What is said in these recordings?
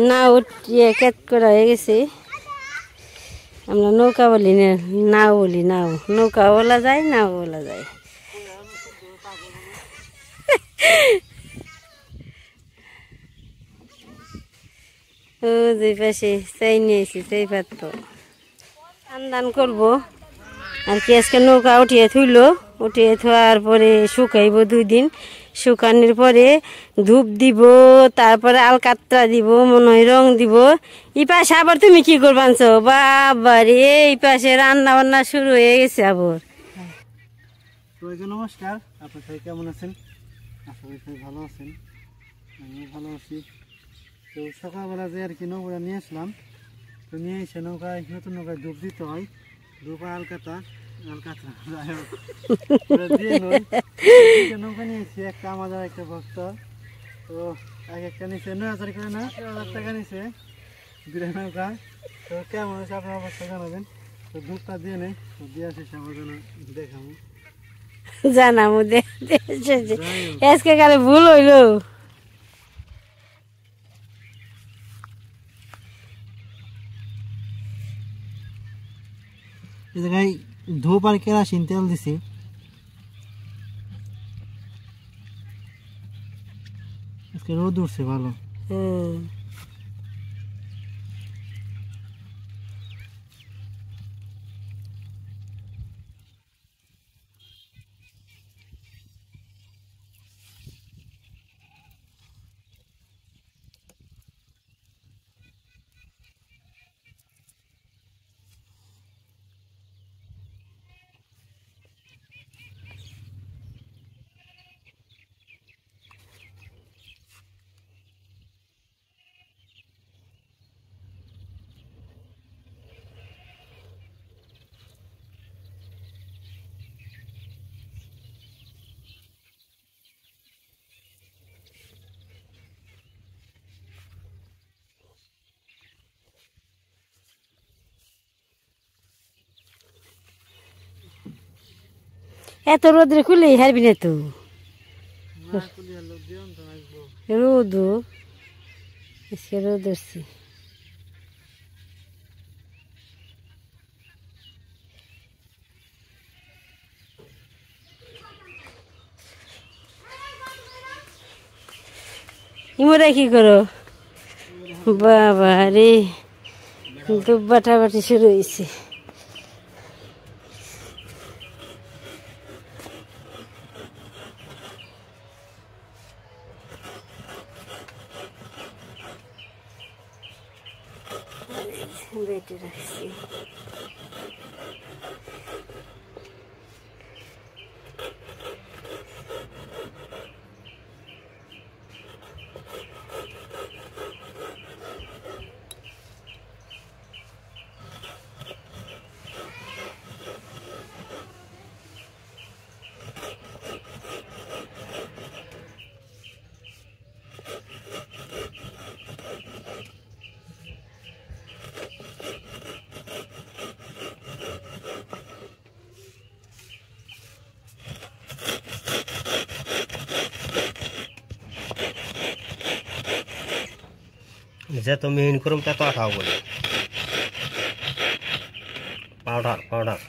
না উঠিয়ে কেট করা হয়ে গেছে। আমরা নৌকা বলি না, নাও বলি, নাও। নৌকা বলা যায়, নাও বলা যায়। ও যে পাশে চাই নিয়েছি, চাই পারতো দান করবো আর কি। আজকে নৌকা উঠিয়ে থইলো, উঠিয়ে থোয়ার পরে শুকাইব 2 দিন। শুকানোর পরে ধূপ দিব, তারপরে আলকাতরা দিব, মনে হয় রং দিব। এই পাশে আবার তুমি কি করবা আনছো? বাবা রে, এই পাশে রান্না বান্না শুরু হয়ে গেছে আবার। নমস্কার, আপনার সবাই কেমন আছেন? আশা করি সবাই ভালো আছেন, আমিও ভালো আছি। তো সকালবেলা যে আর কি নৌকা নিয়ে আসলাম, তো নিয়ে এসে নৌকায়, নতুন নৌকায় ধূপ দিতে হয়। ধূপ আর আলকাতরা দিয়ে নৌকা নিয়েছি একটা, আমাদের একটা ভক্ত। তো এক একটা নিচে 9,000 করে, না 1000 টাকা নিচে 2 নৌকা। তো কেমন হয়েছে আপনার অবস্থা জানাবেন। তো ধূপটা দিয়ে নেই, তো দিয়ে আসি আমার জন্য দেখাবো, জানাবো। আজকে কালে ভুল হইলো। এই জায়গায় ধূপ আর কেরাসিন তেল দিছি। আজকে রোদ উঠছে ভালো। এত রোদ্রে খুলে হারবি না তো, রোদ রোদ উঠছে। ইমরা কি করো? বাবা রে, ধূপ বাটাবাটি শুরু হয়েছে। বেটে রাখছি। যত মেহন করুম তত খাও বলে পাউডার পাউডার।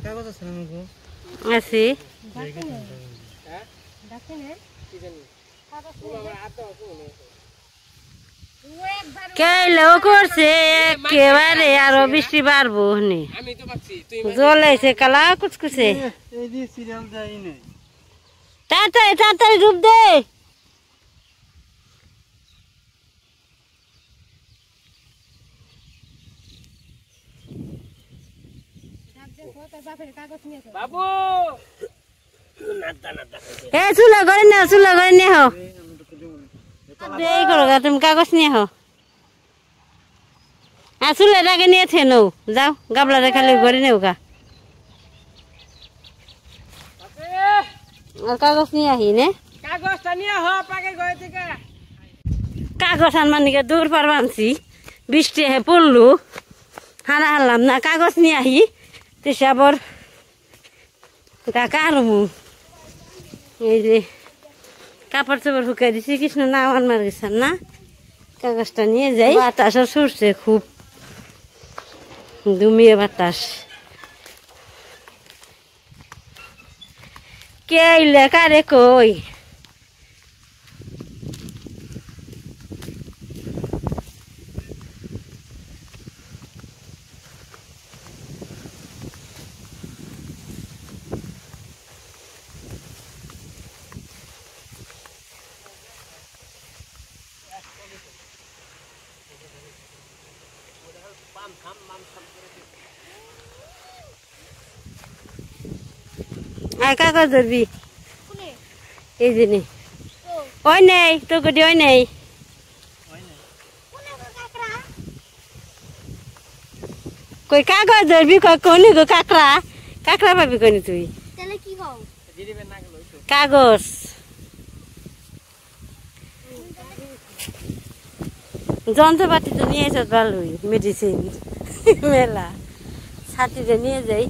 কাগজ আছে না গো? আছে। কেলেও করছে একেবারে, আরো বৃষ্টি বাড়বো। জল আছে কালা কুচকুচে। তাড়াতাড়ি তাড়াতাড়ি ডুব দে। চুলা করে নেও, চুলা করে নিয়ে হো। এই করো গা, তুমি কাগজ নিয়ে হো। চুলাটাকে নিয়ে থে নৌ, যাও গাবলাটা খালি করে নেও গা। কাগজ নিয়ে আহি নে, কাগজটা নিয়ে হো পাকে ঘরে থেকে। কাগজ আনমানিকে দূর পার বানছি বৃষ্টি হে পড়লো হারা হারলাম না কাগজ নিয়ে আহি তেসে আবার কাকা আরমু এই যে কাপড় চাপড় শুকাই দিছি কৃষ্ণ না আনমার গেছেন না কাগজটা নিয়ে যাই বাতাসও ছুটছে খুব দুমিয়ে বাতাস কে আইলে কারে কই আয় কাগজ ধরবি এই দিনে ওই নেই তো গদি ওই নেই কই কাগজ ধরবি কই কোনি গো কাকড়া কাকড়া পাবি কোনি তুই কাগজ যন্ত্রপাতি তো নিয়ে এসে ভালোই মেডিসিন মেলা ছাতিতে নিয়ে যাই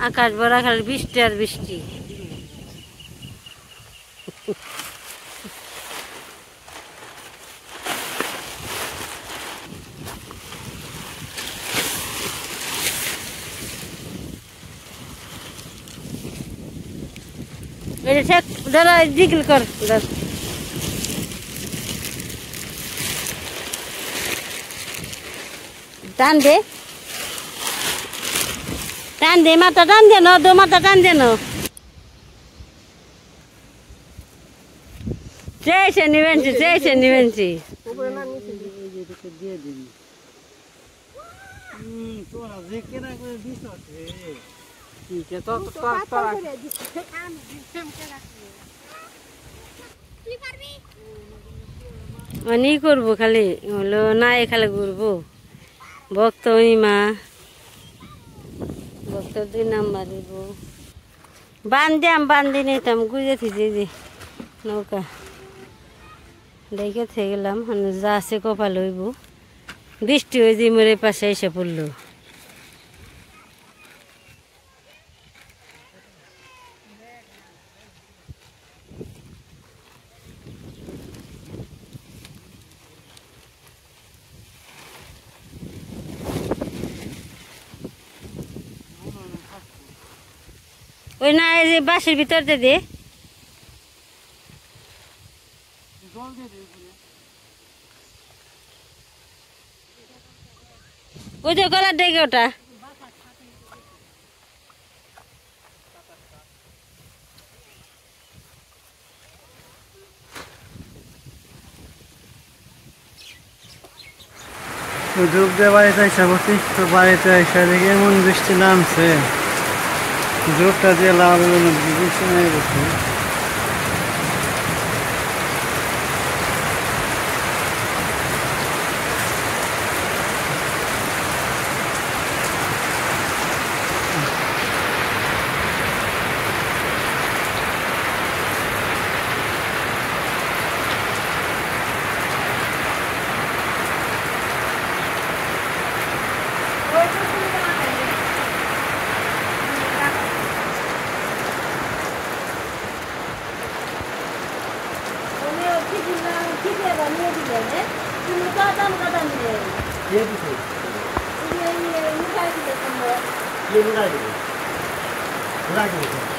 আকাশ ভরা খালি বৃষ্টি আর বৃষ্টি ধরো জিগল কর টান দে মাথা টান দে না দো মাথা টান দে না চেয়েছে নিবেনছি অনেক করবো খালি হলো না খালি ঘুরবো ভক্ত মা ভক্ত 2 নাম্বার দিব বান্ধি নিতাম গুজে থিছে যে নৌকা দেখে থেকে গেলাম যা আছে কপাল হইব বৃষ্টি হয়ে যে মোরে পাশে এসে পড়লো ওই না এই যে বাসের ভিতর দে ওই যে গলার ডেকে ওটা ডুব দিয়ে বাড়িতে এসে বসি তো বাড়িতে এসে দেখি এমন বৃষ্টি নামছে ডুবটা দিয়ে লাভ বৃষ্টি নেমে গেছে ये